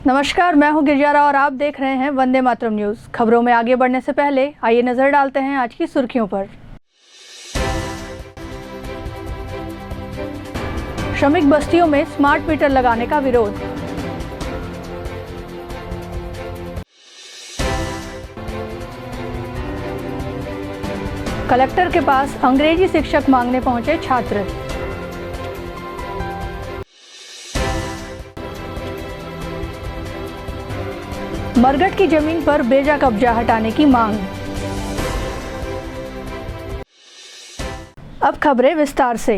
नमस्कार, मैं हूं गिरजारा और आप देख रहे हैं वंदे मातरम न्यूज। खबरों में आगे बढ़ने से पहले आइए नजर डालते हैं आज की सुर्खियों पर। श्रमिक बस्तियों में स्मार्ट मीटर लगाने का विरोध। कलेक्टर के पास अंग्रेजी शिक्षक मांगने पहुंचे छात्र। मरघट की जमीन पर बेजा कब्जा हटाने की मांग। अब खबरें विस्तार से।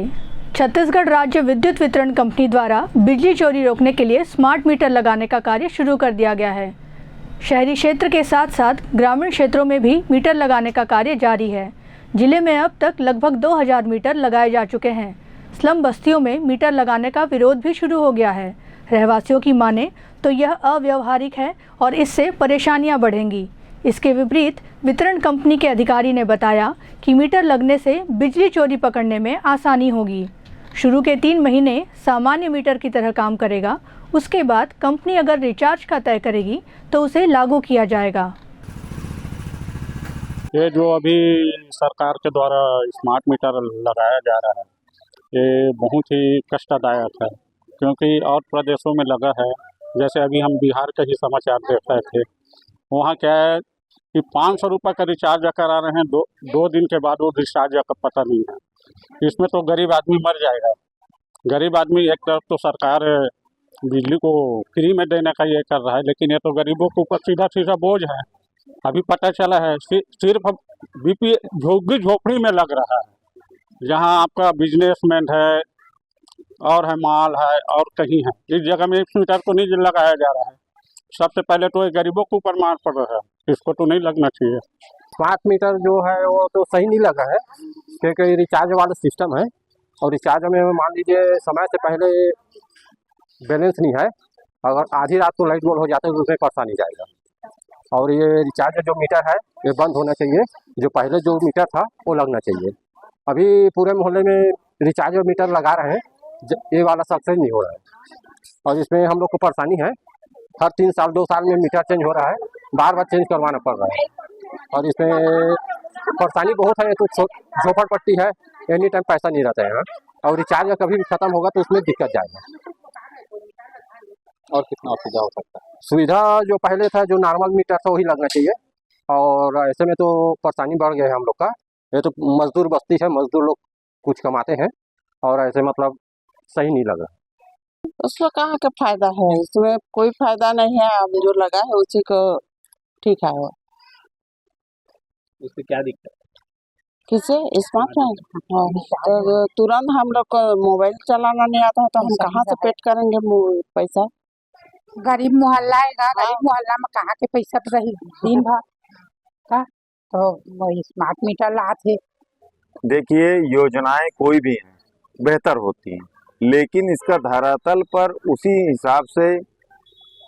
छत्तीसगढ़ राज्य विद्युत वितरण कंपनी द्वारा बिजली चोरी रोकने के लिए स्मार्ट मीटर लगाने का कार्य शुरू कर दिया गया है। शहरी क्षेत्र के साथ साथ ग्रामीण क्षेत्रों में भी मीटर लगाने का कार्य जारी है। जिले में अब तक लगभग 2000 मीटर लगाए जा चुके हैं। स्लम बस्तियों में मीटर लगाने का विरोध भी शुरू हो गया है। रहवासियों की माने तो यह अव्यावहारिक है और इससे परेशानियां बढ़ेंगी। इसके विपरीत वितरण कंपनी के अधिकारी ने बताया कि मीटर लगने से बिजली चोरी पकड़ने में आसानी होगी। शुरू के 3 महीने सामान्य मीटर की तरह काम करेगा। उसके बाद कंपनी अगर रिचार्ज का तय करेगी तो उसे लागू किया जाएगा। ये जो अभी सरकार के द्वारा स्मार्ट मीटर लगाया जा रहा है, ये बहुत ही कष्टदायक है, क्योंकि और प्रदेशों में लगा है। जैसे अभी हम बिहार के ही समाचार देख रहे थे, वहाँ क्या है कि 500 रुपये का रिचार्ज करा रहे हैं, दो दिन के बाद वो रिचार्ज का पता नहीं है। इसमें तो गरीब आदमी मर जाएगा। गरीब आदमी एक तरफ तो सरकार बिजली को फ्री में देने का ये कर रहा है, लेकिन ये तो गरीबों के ऊपर सीधा सीधा बोझ है। अभी पता चला है सिर्फ बीपी झोंकी झोपड़ी में लग रहा है, जहाँ आपका बिजनेसमैन है और है माल है और कहीं है। इस जगह में इस मीटर को नहीं लगाया जा रहा है। सबसे पहले तो ये गरीबों के ऊपर मार पड़ रहा है, इसको तो नहीं लगना चाहिए। स्मार्ट मीटर जो है वो तो सही नहीं लगा है, क्योंकि रिचार्ज वाला सिस्टम है और रिचार्ज में मान लीजिए समय से पहले बैलेंस नहीं है, अगर आधी रात को लाइट गोल हो जाता है तो उसमें परेशानी जाएगा। और ये रिचार्ज जो मीटर है ये बंद होना चाहिए। जो पहले जो मीटर था वो लगना चाहिए। अभी पूरे मोहल्ले में रिचार्ज मीटर लगा रहे हैं, ये वाला सक्सेस नहीं हो रहा है और इसमें हम लोग को परेशानी है। हर 3 साल 2 साल में मीटर चेंज हो रहा है, बार बार चेंज करवाना पड़ रहा है और इसमें परेशानी बहुत है। तो झोपड़पट्टी है, एनी टाइम पैसा नहीं रहता है यहाँ, और रिचार्ज कभी भी खत्म होगा तो उसमें दिक्कत जाएगा। और कितना सुविधा हो सकता है? सुविधा जो पहले था, जो नॉर्मल मीटर था वही लगना चाहिए। और ऐसे में तो परेशानी बढ़ गया है हम लोग का। ये तो मजदूर बस्ती है, मजदूर लोग कुछ कमाते हैं और ऐसे मतलब सही नहीं लगा। उसमें कहाँ का फायदा है? इसमें कोई फायदा नहीं है। अब जो लगा है उसी को ठीक है। उससे क्या दिक्कत? किसे स्मार्ट है तो तुरंत हम लोग को मोबाइल चलाना नहीं आता है, तो हम कहाँ से पेड करेंगे पैसा? गरीब मोहल्ला है, गरीब मोहल्ला में कहाँ के पैसा रही दिन भर का, तो वही स्मार्ट मीटर लाते। देखिए, योजनाएं कोई भी हैं बेहतर होती हैं, लेकिन इसका धरातल पर उसी हिसाब से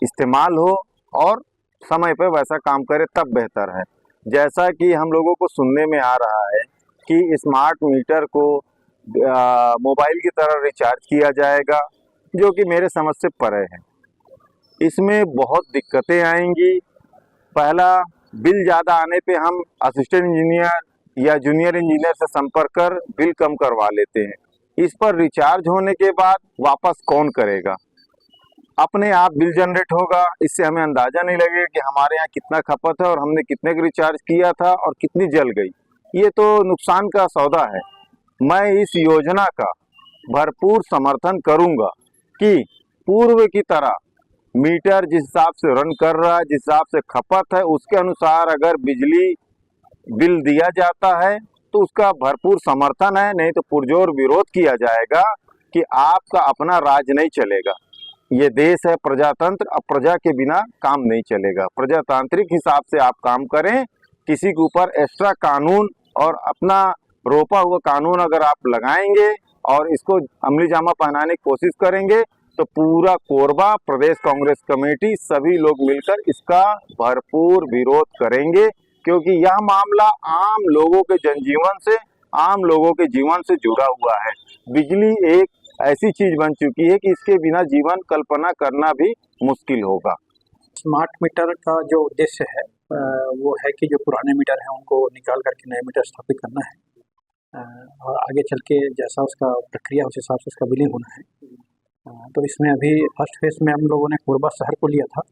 इस्तेमाल हो और समय पर वैसा काम करे तब बेहतर है। जैसा कि हम लोगों को सुनने में आ रहा है कि स्मार्ट मीटर को मोबाइल की तरह रिचार्ज किया जाएगा, जो कि मेरे समझ से परे है। इसमें बहुत दिक्कतें आएंगी। पहला, बिल ज़्यादा आने पे हम असिस्टेंट इंजीनियर या जूनियर इंजीनियर से संपर्क कर बिल कम करवा लेते हैं। इस पर रिचार्ज होने के बाद वापस कौन करेगा? अपने आप बिल जनरेट होगा। इससे हमें अंदाजा नहीं लगेगा कि हमारे यहाँ कितना खपत है और हमने कितने का रिचार्ज किया था और कितनी जल गई। ये तो नुकसान का सौदा है। मैं इस योजना का भरपूर समर्थन करूंगा कि पूर्व की तरह मीटर जिस हिसाब से रन कर रहा है, जिस हिसाब से खपत है, उसके अनुसार अगर बिजली बिल दिया जाता है तो उसका भरपूर समर्थन है। नहीं तो पुरजोर विरोध किया जाएगा कि आपका अपना राज नहीं चलेगा। ये देश है प्रजातंत्र, अब प्रजा के बिना काम नहीं चलेगा। प्रजातांत्रिक हिसाब से आप काम करें। किसी के ऊपर एक्स्ट्रा कानून और अपना रोपा हुआ कानून अगर आप लगाएंगे और इसको अमली जामा पहनाने की कोशिश करेंगे तो पूरा कोरबा प्रदेश कांग्रेस कमेटी सभी लोग मिलकर इसका भरपूर विरोध करेंगे, क्योंकि यह मामला आम लोगों के जनजीवन से, आम लोगों के जीवन से जुड़ा हुआ है। बिजली एक ऐसी चीज बन चुकी है कि इसके बिना जीवन कल्पना करना भी मुश्किल होगा। स्मार्ट मीटर का जो उद्देश्य है वो है कि जो पुराने मीटर हैं उनको निकाल करके नए मीटर स्थापित करना है और आगे चल के जैसा उसका प्रक्रिया उस हिसाब से उसका बिलिंग होना है। तो इसमें अभी फर्स्ट फेज में हम लोगों ने कोरबा शहर को लिया था।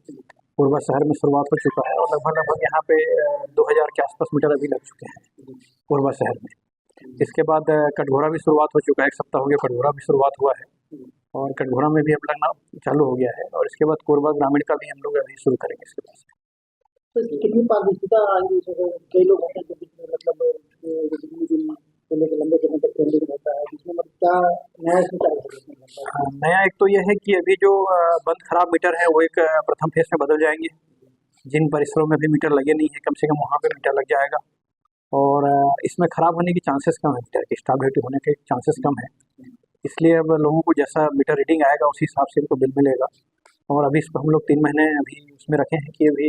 कोरबा शहर में शुरुआत हो चुका है और लगभग यहाँ पे 2000 के आसपास मीटर अभी लग चुके हैं कोरबा शहर में। इसके बाद कटघोरा भी शुरुआत हो चुका है, 1 सप्ताह हो गया कटघोरा भी शुरुआत हुआ है और कटघोरा में भी अब लगना चालू हो गया है और इसके बाद कोरबा ग्रामीण का भी हम लोग अभी शुरू करेंगे इसके पास। तो कितनी पारदर्शिता आएगी? कई लोग होते हैं जो बीच में मतलब लंबे समय तक पेंडिंग होता है, इसमें मतलब क्या नया इसमें क्या है? नया एक तो यह है कि अभी जो बंद खराब मीटर है वो एक प्रथम फेज में बदल जाएंगे। जिन परिसरों में भी मीटर लगे नहीं है कम से कम वहाँ पे मीटर लग जाएगा और इसमें ख़राब होने की चांसेस कम है, मीटर की स्टेबिलिटी होने के चांसेस कम है। इसलिए अब लोगों को जैसा मीटर रीडिंग आएगा उसी हिसाब से इनको बिल मिलेगा और अभी इसको हम लोग 3 महीने अभी उसमें रखे हैं कि अभी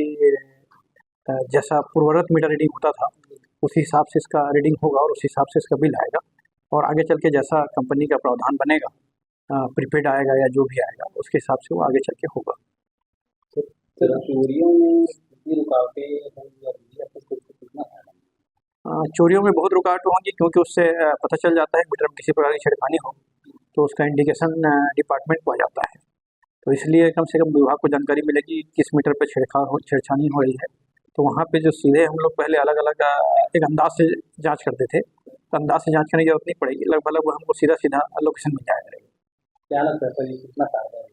जैसा पूर्ववत मीटर रीडिंग होता था उसी हिसाब से इसका रीडिंग होगा और उसी हिसाब से इसका बिल आएगा और आगे चल के जैसा कंपनी का प्रावधान बनेगा प्रीपेड आएगा या जो भी आएगा उसके हिसाब से वो आगे चल के होगा। चोरियों में कितनी रुकावटें चोरियों में बहुत रुकावट होंगी क्योंकि उससे पता चल जाता है मीटर में किसी प्रकार की छेड़खानी हो तो उसका इंडिकेशन डिपार्टमेंट को आ जाता है। तो इसलिए कम से कम विभाग को जानकारी मिलेगी किस मीटर पर छेड़छानी हो रही है। तो वहाँ पे जो सीधे हम लोग पहले अलग अलग एक अंदाज से जांच करते थे, तो अंदाज से जांच करने की जरूरत नहीं पड़ेगी, लगभग हमको सीधा सीधा लोकेशन मिल जाया करेगा। क्या लगता है सर कितना कारगर है?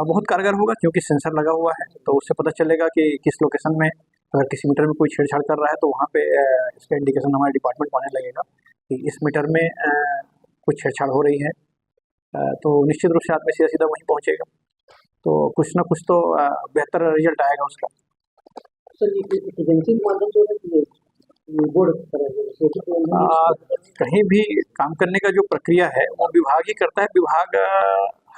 बहुत कारगर होगा क्योंकि सेंसर लगा हुआ है तो उससे पता चलेगा कि किस लोकेशन में अगर किसी मीटर में कोई छेड़छाड़ कर रहा है तो वहाँ पे इसका इंडिकेशन हमारे डिपार्टमेंट को आने लगेगा कि इस मीटर में कुछ छेड़छाड़ हो रही है। तो निश्चित रूप से आदमी सीधा सीधा वहीं पहुँचेगा तो कुछ ना कुछ तो बेहतर रिजल्ट आएगा उसका। सर एजेंसी के माध्यम से बोर्ड कहीं भी काम करने का जो प्रक्रिया है वो विभाग ही करता है। विभाग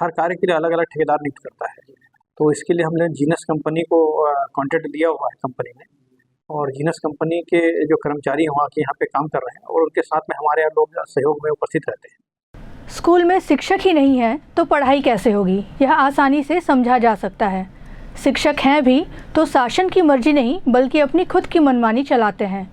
हर कार्य के लिए अलग अलग ठेकेदार नियुक्त करता है तो इसके लिए हमने जीनस कंपनी को कॉन्ट्रैक्ट दिया हुआ है कंपनी ने और जीनस कंपनी के जो कर्मचारी वहाँ के यहाँ पे काम कर रहे हैं और उनके साथ में हमारे यहाँ लोग सहयोग में उपस्थित रहते हैं। स्कूल में शिक्षक ही नहीं है तो पढ़ाई कैसे होगी, यह आसानी से समझा जा सकता है। शिक्षक हैं भी तो शासन की मर्जी नहीं बल्कि अपनी खुद की मनमानी चलाते हैं।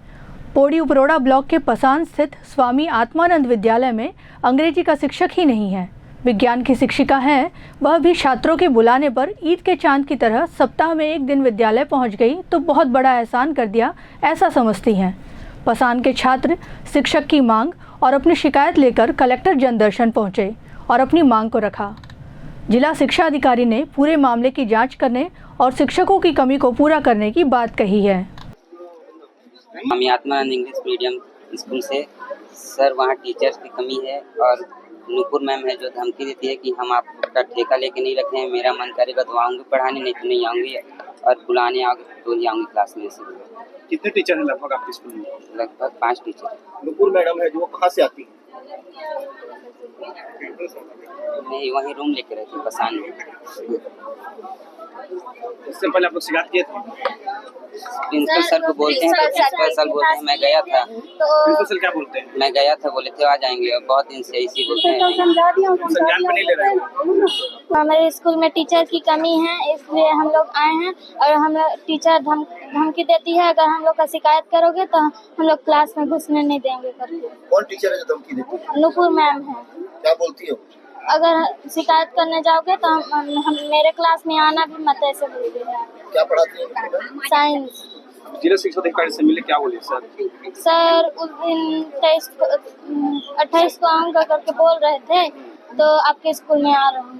पौड़ी उपरोड़ा ब्लॉक के पसान स्थित स्वामी आत्मानंद विद्यालय में अंग्रेजी का शिक्षक ही नहीं है, विज्ञान की शिक्षिका हैं, वह भी छात्रों के बुलाने पर ईद के चांद की तरह सप्ताह में 1 दिन विद्यालय पहुंच गई तो बहुत बड़ा एहसान कर दिया, ऐसा समझती हैं। पसान के छात्र शिक्षक की मांग और अपनी शिकायत लेकर कलेक्टर जनदर्शन पहुंचे और अपनी मांग को रखा। जिला शिक्षा अधिकारी ने पूरे मामले की जांच करने और शिक्षकों की कमी को पूरा करने की बात कही है। Swami Atmanand English medium school से सर वहाँ टीचर्स की कमी है और नूपुर मैम है जो धमकी देती है कि हम आपका ठेका लेके नहीं रखे हैं, मेरा मन करेगा तो आऊँगी पढ़ाने, नहीं तो नहीं आऊँगी और बुलाने आओगे तो ही आऊँगी क्लास में से। कितने टीचर हैं लगभग आपके स्कूल में? लगभग 5 टीचर। नूपुर मैडम है जो कहाँ से आती है? नहीं, वहीं रूम लेके रहती पसान में। इससे पहले आप लोग शिकायत किए थे? प्रिंसिपल सर को बोलते हैं तो प्रिंसिपल सर बोलते हैं मैं गया था। प्रिंसिपल सर क्या बोलते हैं? मैं गया था, बोले थे आ जाएंगे और बहुत दिन से इसी बोलते हैं। संज्ञान पे नहीं ले रहे हैं? हमारे स्कूल में टीचर की कमी है इसलिए हम लोग आए हैं और हम टीचर धमकी देती है अगर हम लोग का शिकायत करोगे तो हम लोग क्लास में घुसने नहीं देंगे करके। कौन टीचर है जो धमकी देती है? नूपुर मैम है। क्या बोलती हो? अगर शिकायत करने जाओगे तो हम मेरे क्लास में आना भी मत ऐसे बोलते हैं। क्या पढ़ाती है? साइंस। जिला शिक्षा अधिकारी से मिले, क्या बोले सर? सर उस दिन 28 को आऊँगा करके बोल रहे थे तो आपके स्कूल में आ रहा हूँ।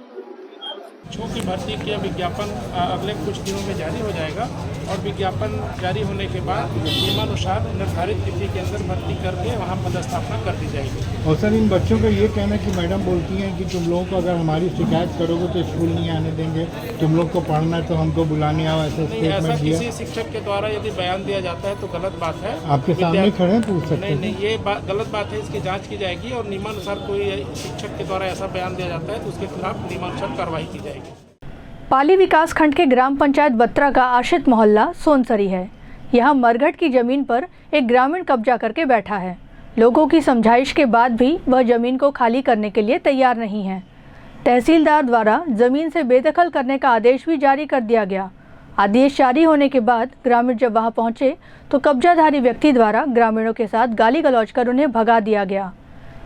बच्चों की भर्ती के विज्ञापन अगले कुछ दिनों में जारी हो जाएगा और विज्ञापन जारी होने के बाद नियमानुसार निर्धारित तिथि के अंदर भर्ती करके वहां पदस्थापना कर दी जाएगी। और सर इन बच्चों का ये कहना है कि मैडम बोलती हैं कि तुम लोगों को अगर हमारी शिकायत करोगे तो स्कूल नहीं आने देंगे, तुम लोग को पढ़ना है तो हमको बुलाने आओ, ऐसे स्टेटमेंट दिया। किसी शिक्षक के द्वारा यदि बयान दिया जाता है तो गलत बात है। आपके सामने खड़े हैं, पूछ सकते हैं? नहीं, ये गलत बात है, इसकी जाँच की जाएगी और नियमानुसार कोई शिक्षक के द्वारा ऐसा बयान दिया जाता है तो उसके खिलाफ नियमानुसार कार्रवाई की जाएगी। पाली विकास खंड के ग्राम पंचायत बत्रा का आश्रित मोहल्ला सोनसरी है। यहाँ मरघट की जमीन पर एक ग्रामीण कब्जा करके बैठा है। लोगों की समझाइश के बाद भी वह जमीन को खाली करने के लिए तैयार नहीं है। तहसीलदार द्वारा जमीन से बेदखल करने का आदेश भी जारी कर दिया गया। आदेश जारी होने के बाद ग्रामीण जब वहां पहुंचे तो कब्जाधारी व्यक्ति द्वारा ग्रामीणों के साथ गाली गलौज कर उन्हें भगा दिया गया।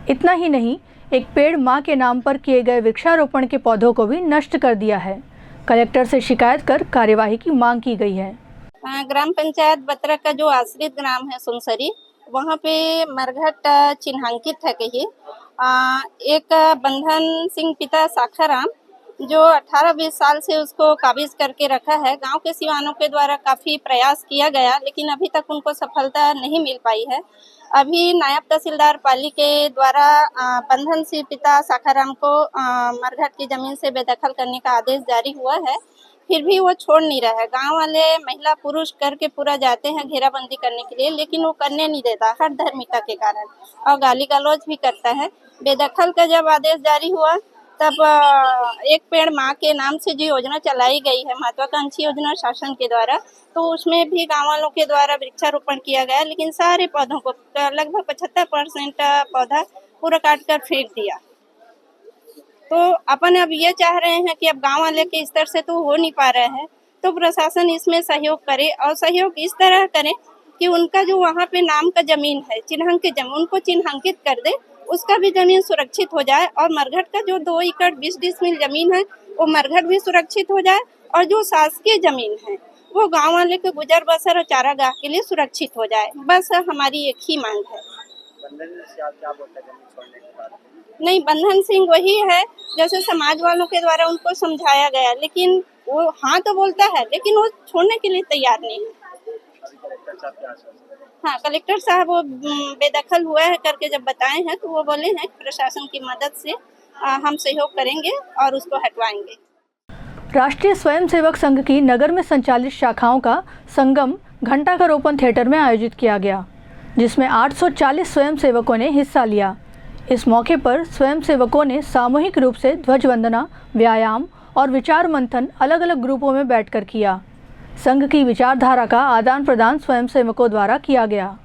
इतना ही नहीं, एक पेड़ मां के नाम पर किए गए वृक्षारोपण के पौधों को भी नष्ट कर दिया है। कलेक्टर से शिकायत कर कार्यवाही की मांग की गई है। ग्राम पंचायत बतरा का जो आश्रित ग्राम है सुनसरी, वहाँ पे मरघट चिन्हांकित है। कहिए एक बंधन सिंह पिता साखाराम जो 18-20 साल से उसको काबिज करके रखा है। गांव के सिवानों के द्वारा काफी प्रयास किया गया, लेकिन अभी तक उनको सफलता नहीं मिल पाई है। अभी नायब तहसीलदार पाली के द्वारा बंधन सिंह पिता साखाराम को मरघट की जमीन से बेदखल करने का आदेश जारी हुआ है, फिर भी वो छोड़ नहीं रहा है। गांव वाले महिला पुरुष करके पूरा जाते हैं घेराबंदी करने के लिए, लेकिन वो करने नहीं देता हर धर्मिता के कारण, और गाली गलौज भी करता है। बेदखल का जब आदेश जारी हुआ तब एक पेड़ माँ के नाम से जो योजना चलाई गई है, महत्वाकांक्षी योजना शासन के द्वारा, तो उसमें भी गाँव वालों के द्वारा वृक्षारोपण किया गया, लेकिन सारे पौधों को लगभग 75% पौधा पूरा काट कर फेंक दिया। तो अपन अब ये चाह रहे हैं कि अब गांव वाले के स्तर से तो हो नहीं पा रहा है, तो प्रशासन इसमें सहयोग करे, और सहयोग इस तरह करे कि उनका जो वहाँ पे नाम का जमीन है, चिन्हांकित जमीन, उनको चिन्हांकित कर दे, उसका भी जमीन सुरक्षित हो जाए, और मरघट का जो 2 एकड़ 20 डिसमिल जमीन है वो मरघट भी सुरक्षित हो जाए, और जो शासकीय जमीन है वो गाँव वाले के गुजर बसर और चारागाह के लिए सुरक्षित हो जाए। बस हमारी एक ही मांग है। नहीं, बंधन सिंह वही है जैसे समाज वालों के द्वारा उनको समझाया गया, लेकिन वो हाँ तो बोलता है, लेकिन वो छोड़ने के लिए तैयार नहीं है। हाँ, कलेक्टर साहब वो बेदखल हुआ है करके जब बताए हैं तो वो बोले हैं कि प्रशासन की मदद से हम सहयोग करेंगे और उसको हटवाएंगे। राष्ट्रीय स्वयंसेवक संघ की नगर में संचालित शाखाओं का संगम घंटाघर ओपन थिएटर में आयोजित किया गया, जिसमें 840 स्वयंसेवकों ने हिस्सा लिया। इस मौके पर स्वयंसेवकों ने सामूहिक रूप से ध्वज वंदना, व्यायाम और विचार मंथन अलग अलग ग्रुपों में बैठकर किया। संघ की विचारधारा का आदान प्रदान स्वयंसेवकों द्वारा किया गया।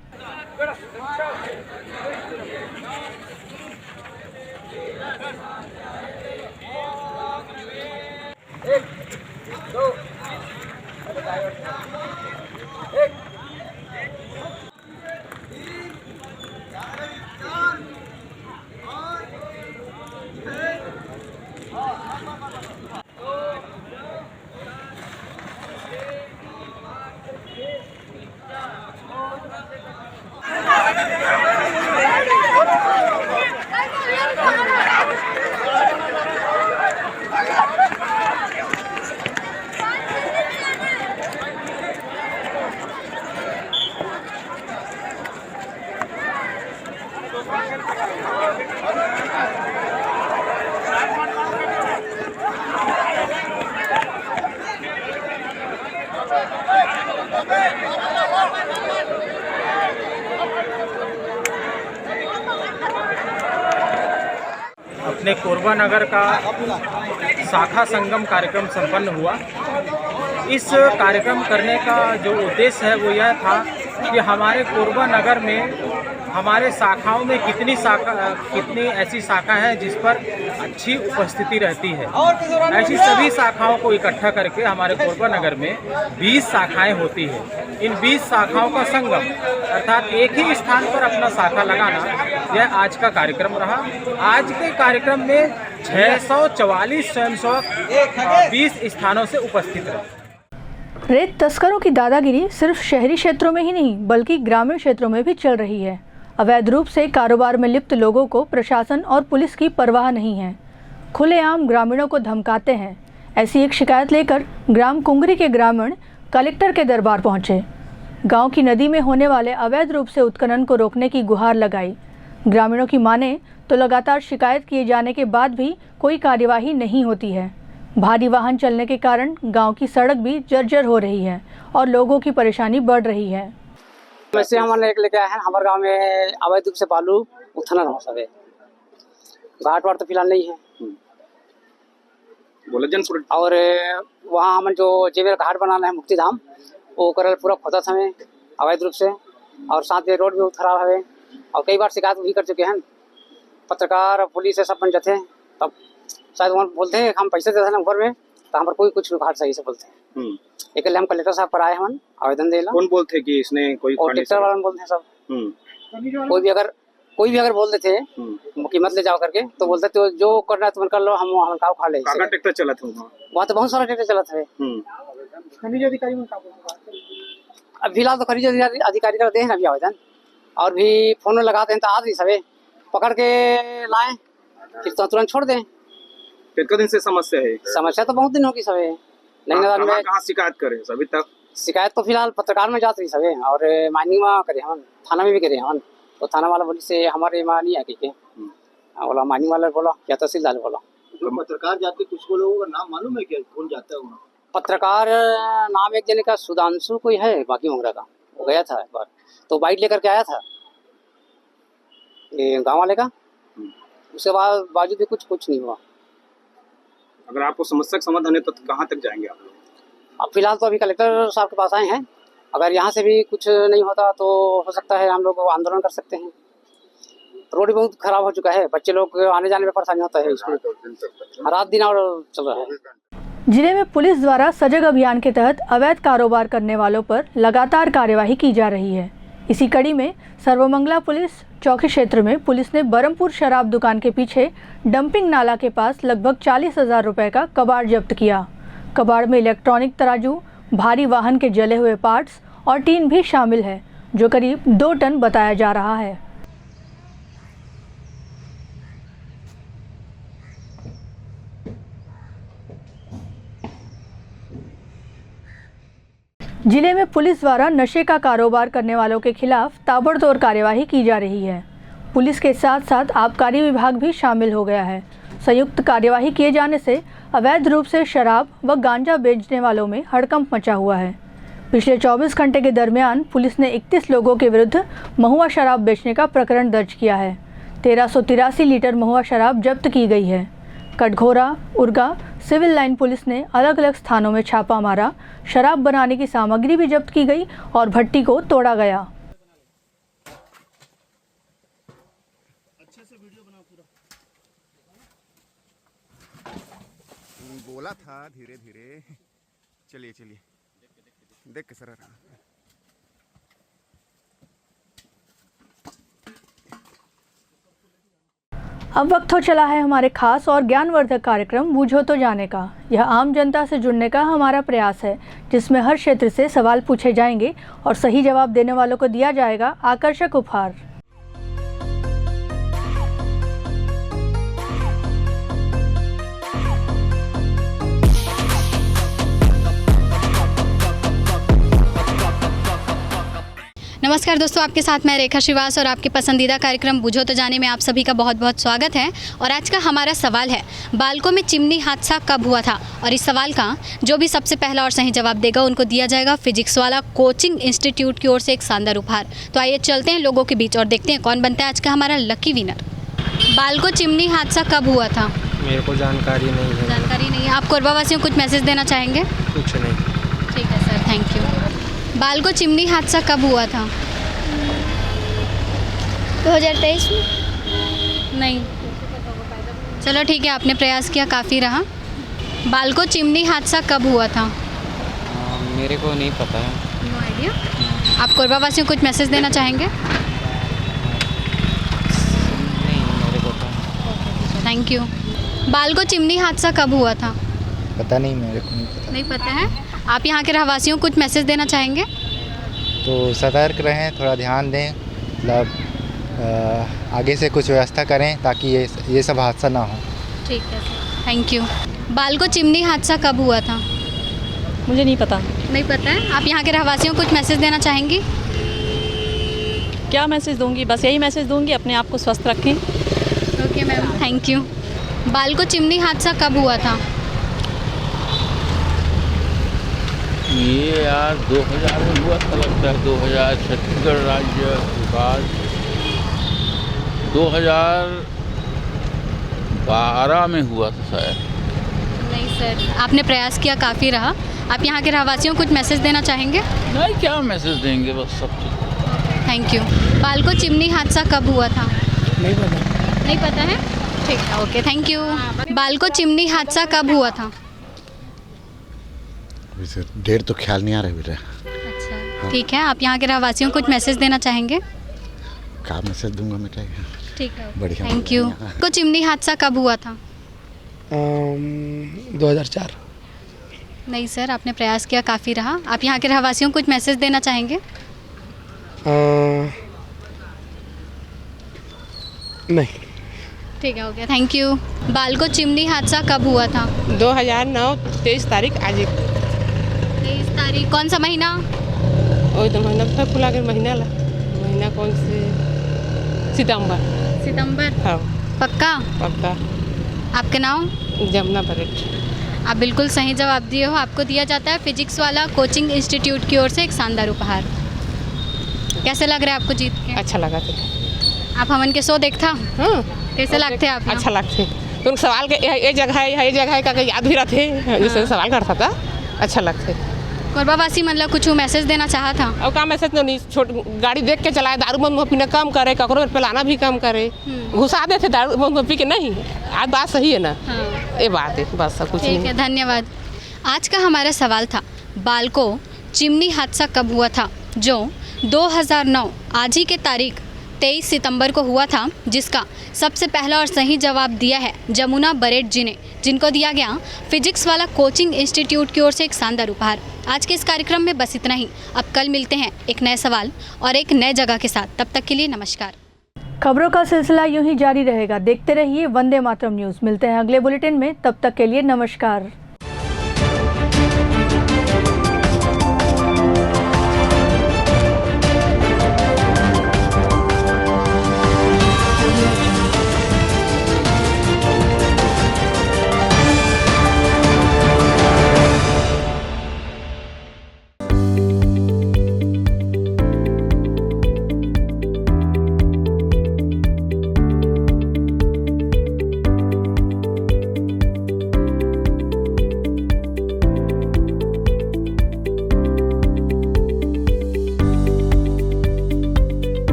अपने कोरबा नगर का शाखा संगम कार्यक्रम संपन्न हुआ। इस कार्यक्रम करने का जो उद्देश्य है वो यह था कि हमारे कोरबा नगर में हमारे शाखाओं में कितनी ऐसी शाखा है जिस पर अच्छी उपस्थिति रहती है। ऐसी सभी शाखाओं को इकट्ठा करके हमारे कोरबा नगर में 20 शाखाएं होती है। इन 20 शाखाओं का संगम अर्थात एक ही स्थान पर अपना शाखा लगाना, यह आज का कार्यक्रम रहा। आज के कार्यक्रम में 644 स्वयंसेवक 20 स्थानों से उपस्थित रहे। रेत तस्करों की दादागिरी सिर्फ शहरी क्षेत्रों में ही नहीं बल्कि ग्रामीण क्षेत्रों में भी चल रही है। अवैध रूप से कारोबार में लिप्त लोगों को प्रशासन और पुलिस की परवाह नहीं है, खुलेआम ग्रामीणों को धमकाते हैं। ऐसी एक शिकायत लेकर ग्राम कुंगरी के ग्रामीण कलेक्टर के दरबार पहुंचे। गांव की नदी में होने वाले अवैध रूप से उत्खनन को रोकने की गुहार लगाई। ग्रामीणों की माने तो लगातार शिकायत किए जाने के बाद भी कोई कार्यवाही नहीं होती है। भारी वाहन चलने के कारण गांव की सड़क भी जर्जर हो रही है और लोगों की परेशानी बढ़ रही है। वैसे हमारे लेके आए हैं, हमारे गांव में अवैध रूप से बालू उत्खनन हो सके, घाट वाट तो फिलहाल नहीं है और वहाँ हम जो जेवर घाट बनाना है मुक्ति धाम वो करल पूरा खोदा हमें अवैध रूप से, और साथ में रोड भी बहुत खराब है और कई बार शिकायत भी कर चुके हैं। पत्रकार पुलिस सब बन जाते हैं, तब शायद वहाँ बोलते हैं हम पैसे देते हैं ऊपर में, तो हम पर कोई कुछ घाट सही से बोलते हैं। एक हम कलेक्टर साहब पर आए हम आवेदन देला। कौन बोलते कि इसने कोई और ट्रैक्टर वाला बोलते हैं सब। कोई भी अगर बोल देते कीमत ले जाओ करके तो बोलते तो जो करना है तुम कर लो, हम का खा ले। काका ट्रैक्टर चला था वहाँ तो बहुत सारा ट्रैक्टर चला था। खनिज अधिकारी में अब फिलहाल तो खनिज अधिकारी करते हैं अभी आवेदन, और भी फोन लगाते हैं तो आज ही सवे पकड़ के लाए फिर तो तुरंत छोड़ दें। कितने दिन से समस्या है? समस्या तो बहुत दिन होगी सवे। नहीं कहाँ शिकायत करें अभी तक? शिकायत तो फिलहाल पत्रकार में जाती सवे और माइनिंग में करे हम, थाना में भी करे हम। तो थाना वाला बोली से हमारे वहाँ नहीं आके के बोला, माइनिंग वाला बोला या तहसीलदार बोला। जो पत्रकार जाते कुछ को लोगों का नाम मालूम है क्या, कौन जाता है वहाँ? पत्रकार नाम एक जने का सुधांशु कोई है बाकी मंगरा का, वो गया था एक बार तो बाइक लेकर के आया था ये गाँव वाले का। उसके बाद बावजूद भी कुछ नहीं हुआ। अगर आपको समस्या का समाधान है तो कहाँ तक जाएंगे आप लोग? अब फिलहाल तो अभी कलेक्टर साहब के पास आए हैं। अगर यहाँ से भी कुछ नहीं होता तो हो सकता है हम लोग आंदोलन कर सकते हैं। रोड बहुत खराब हो चुका है, बच्चे लोग आने जाने में परेशानी होता है स्कूल, रात दिन और चल रहा है। जिले में पुलिस द्वारा सजग अभियान के तहत अवैध कारोबार करने वालों पर लगातार कार्यवाही की जा रही है। इसी कड़ी में सर्वमंगला पुलिस चौकी क्षेत्र में पुलिस ने बरमपुर शराब दुकान के पीछे डंपिंग नाला के पास लगभग 40,000 रुपए का कबाड़ जब्त किया। कबाड़ में इलेक्ट्रॉनिक तराजू, भारी वाहन के जले हुए पार्ट्स और टीन भी शामिल है, जो करीब 2 टन बताया जा रहा है। जिले में पुलिस द्वारा नशे का कारोबार करने वालों के खिलाफ ताबड़तोड़ कार्यवाही की जा रही है। पुलिस के साथ साथ आबकारी विभाग भी शामिल हो गया है। संयुक्त कार्यवाही किए जाने से अवैध रूप से शराब व गांजा बेचने वालों में हड़कंप मचा हुआ है। पिछले 24 घंटे के दरमियान पुलिस ने 31 लोगों के विरुद्ध महुआ शराब बेचने का प्रकरण दर्ज किया है। 1383 लीटर महुआ शराब जब्त की गई है। Katghora, Urga, civil line police ने अलग अलग स्थानों में छापा मारा। शराब बनाने की सामग्री भी जब्त की गई और भट्टी को तोड़ा गया। बोला था धीरे धीरे, चलिए देख के सर। अब वक्त हो चला है हमारे खास और ज्ञानवर्धक कार्यक्रम बूझो तो जाने का। यह आम जनता से जुड़ने का हमारा प्रयास है, जिसमें हर क्षेत्र से सवाल पूछे जाएंगे और सही जवाब देने वालों को दिया जाएगा आकर्षक उपहार। नमस्कार दोस्तों, आपके साथ मैं रेखा श्रीवास और आपके पसंदीदा कार्यक्रम बूझो तो जाने में आप सभी का बहुत बहुत स्वागत है। और आज का हमारा सवाल है, बालकों में चिमनी हादसा कब हुआ था? और इस सवाल का जो भी सबसे पहला और सही जवाब देगा उनको दिया जाएगा फिजिक्स वाला कोचिंग इंस्टीट्यूट की ओर से एक शानदार उपहार। तो आइए चलते हैं लोगों के बीच और देखते हैं कौन बनता है आज का हमारा लकी विनर। बालकों चिमनी हादसा कब हुआ था? मेरे को जानकारी नहीं है। जानकारी नहीं है। आप कोरबा वासियों को कुछ मैसेज देना चाहेंगे? कुछ नहीं। ठीक है sir, thank you. Balco chimney हादसा कब हुआ था? 2023 में। नहीं। चलो ठीक है, आपने प्रयास किया, काफ़ी रहा। बालकों चिमनी हादसा कब हुआ था? मेरे को नहीं पता है। No idea. आप कोरबा वासियों को कुछ मैसेज देना चाहेंगे? नहीं, मेरे को तो। Thank you. बालकों चिमनी हादसा कब हुआ था? पता नहीं, मेरे को नहीं पता। नहीं पता है। आप यहाँ के रहवासियों को कुछ मैसेज देना चाहेंगे? तो सतर्क रहें, थोड़ा ध्यान दें, मतलब आगे से कुछ व्यवस्था करें ताकि ये सब हादसा ना हो। ठीक है sir, thank you. Balco chimney हादसा कब हुआ था? मुझे नहीं पता। नहीं पता है। आप यहाँ के रहवासियों को कुछ मैसेज देना चाहेंगी? क्या मैसेज दूंगी, बस यही मैसेज दूंगी, अपने आप को स्वस्थ रखें। Okay ma'am, thank you. Balco chimney हादसा कब हुआ था? ये यार 2000 में हुआ था लगता है। 2000 छत्तीसगढ़ राज्य विकास 2012 में हुआ था शायद। नहीं सर, आपने प्रयास किया, काफ़ी रहा। आप यहाँ के रहवासियों को कुछ मैसेज देना चाहेंगे? नहीं, क्या मैसेज देंगे, बस सब चीज़। Thank you. बालकों चिमनी हादसा कब हुआ था? नहीं पता। नहीं पता है। ठीक है, okay, thank you. Balco chimney हादसा कब हुआ था? अभी से डेट तो ख्याल नहीं आ रहा बेटा। अच्छा ठीक है, आप यहाँ के रहवासियों को कुछ मैसेज देना चाहेंगे? क्या मैसेज दूंगा बेटा? ठीक है, बढ़िया, थैंक यू। को चिमनी हादसा कब हुआ था? 2004। नहीं सर, आपने प्रयास किया, काफ़ी रहा। आप यहाँ के रहवासियों को कुछ मैसेज देना चाहेंगे? नहीं। ठीक है, हो गया, थैंक यू। बालको चिमनी हादसा कब हुआ था? 2009 23 तारीख। आज 23 तारीख, कौन सा महीना? वही तो महीना था, खुला के महीना कौन से? सितंबर। हाँ। पक्का? पक्का। आपका नाम? जमुना परेड। आप बिल्कुल सही जवाब दिए हो। आपको दिया जाता है फिजिक्स वाला कोचिंग इंस्टीट्यूट की ओर से एक शानदार उपहार। कैसे लग रहा है आपको जीत के? अच्छा लगा था। आप हमन के शो देखता? कैसे लगते हैं आप? अच्छा लगते। तुम सवाल के ये जगह है का याद भी रहते, जैसे सवाल करता था, अच्छा लगते। कोरबावासी मतलब कुछ मैसेज देना चाहा था? और का मैसेज नहीं, छोट गाड़ी देख के चलाए, दारू बंद पीना कम करे, ककरो पिलाना भी कम करे, घुसा देते दारू बंद पी के। नहीं, आज बात सही है ना? ये बात है, बस कुछ नहीं। ठीक है, धन्यवाद। आज का हमारा सवाल था, बालको चिमनी हादसा कब हुआ था, जो 2009 आज ही के तारीख 23 सितंबर को हुआ था, जिसका सबसे पहला और सही जवाब दिया है जमुना बरेट जी ने, जिनको दिया गया फिजिक्स वाला कोचिंग इंस्टीट्यूट की ओर से एक शानदार उपहार। आज के इस कार्यक्रम में बस इतना ही। अब कल मिलते हैं एक नए सवाल और एक नए जगह के साथ। तब तक के लिए नमस्कार। खबरों का सिलसिला यूं ही जारी रहेगा। देखते रहिए वंदे मातरम न्यूज़। मिलते हैं अगले बुलेटिन में, तब तक के लिए नमस्कार।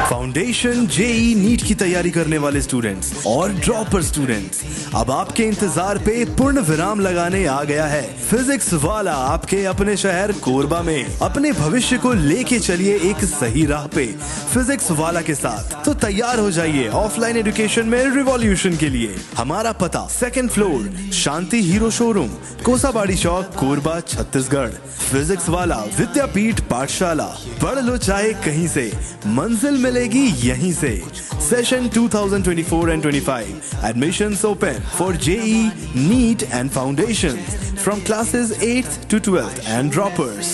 फाउंडेशन जेई नीट की तैयारी करने वाले स्टूडेंट्स और ड्रॉपर स्टूडेंट्स, अब आपके इंतजार पे पूर्ण विराम लगाने आ गया है फिजिक्स वाला आपके अपने शहर कोरबा में। अपने भविष्य को लेके चलिए एक सही राह पे फिजिक्स वाला के साथ। तो तैयार हो जाइए ऑफलाइन एजुकेशन में रिवॉल्यूशन के लिए। हमारा पता 2nd फ्लोर शांति हीरो शोरूम, कोसाबाड़ी चौक, कोरबा, छत्तीसगढ़। फिजिक्स वाला विद्यापीठ पाठशाला, पढ़ लो चाहे कहीं से, मंजिल मिलेगी यहीं से। Session 2024 and 25. Admissions open for JEE, NEET and Foundations from classes 8th to 12th and droppers.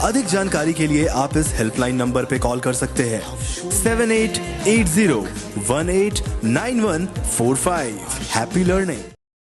अधिक जानकारी के लिए आप इस हेल्पलाइन नंबर पे कॉल कर सकते हैं 7880189145। Happy learning.